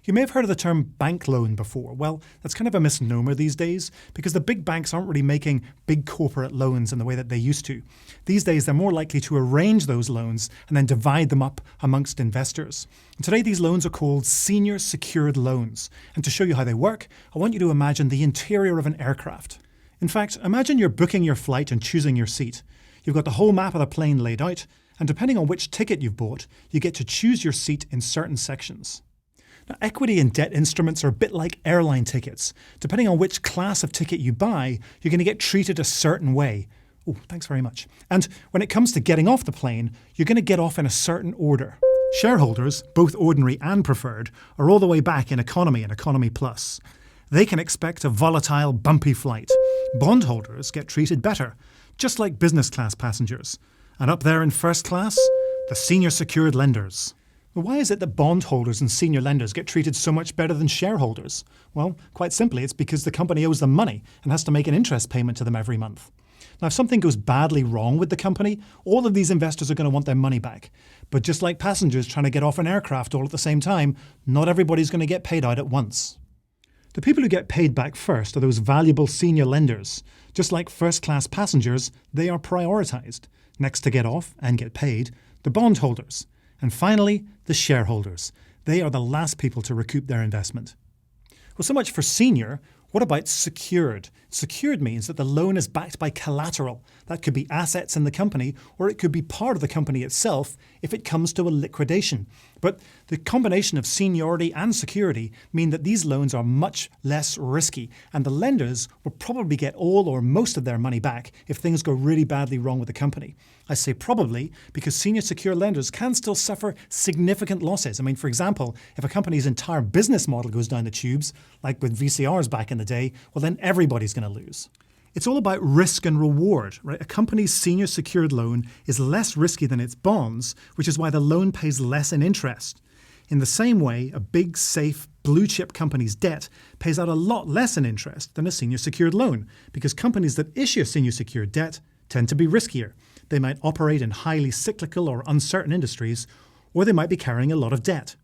You may have heard of the term bank loan before. Well, that's kind of a misnomer these days because the big banks aren't really making big corporate loans in the way that they used to. These days, they're more likely to arrange those loans and then divide them up amongst investors. And today, these loans are called senior secured loans. And to show you how they work, I want you to imagine the interior of an aircraft. In fact, imagine you're booking your flight and choosing your seat. You've got the whole map of the plane laid out, and depending on which ticket you've bought, you get to choose your seat in certain sections. Now, equity and debt instruments are a bit like airline tickets. Depending on which class of ticket you buy, you're going to get treated a certain way. Oh, thanks very much. And when it comes to getting off the plane, you're going to get off in a certain order. Shareholders, both ordinary and preferred, are all the way back in economy and economy plus. They can expect a volatile, bumpy flight. Bondholders get treated better, just like business class passengers. And up there in first class, the senior secured lenders. Why is it that bondholders and senior lenders get treated so much better than shareholders? Well, quite simply, it's because the company owes them money and has to make an interest payment to them every month. Now, if something goes badly wrong with the company, all of these investors are going to want their money back. But just like passengers trying to get off an aircraft all at the same time, not everybody's going to get paid out at once. The people who get paid back first are those valuable senior lenders. Just like first-class passengers, they are prioritised. Next to get off and get paid, the bondholders. And finally, the shareholders. They are the last people to recoup their investment. Well, so much for senior. What about secured? Secured means that the loan is backed by collateral. That could be assets in the company, or it could be part of the company itself if it comes to a liquidation. But the combination of seniority and security mean that these loans are much less risky, and the lenders will probably get all or most of their money back if things go really badly wrong with the company. I say probably because senior secure lenders can still suffer significant losses. I mean, for example, if a company's entire business model goes down the tubes, like with VCRs back in the day, well, then everybody's going to lose. It's all about risk and reward, right? A company's senior secured loan is less risky than its bonds, which is why the loan pays less in interest. In the same way, a big, safe, blue-chip company's debt pays out a lot less in interest than a senior secured loan, because companies that issue senior secured debt tend to be riskier. They might operate in highly cyclical or uncertain industries, or they might be carrying a lot of debt.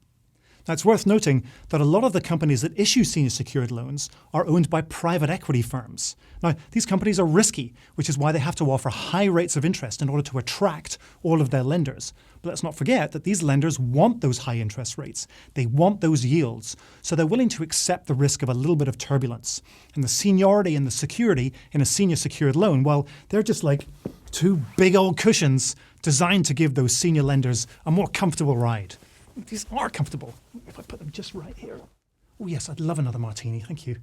Now, it's worth noting that a lot of the companies that issue senior secured loans are owned by private equity firms. Now, these companies are risky, which is why they have to offer high rates of interest in order to attract all of their lenders. But let's not forget that these lenders want those high interest rates. They want those yields, so they're willing to accept the risk of a little bit of turbulence. And the seniority and the security in a senior secured loan, well, they're just like two big old cushions designed to give those senior lenders a more comfortable ride. These are comfortable. If I put them just right here. Oh yes, I'd love another martini, thank you.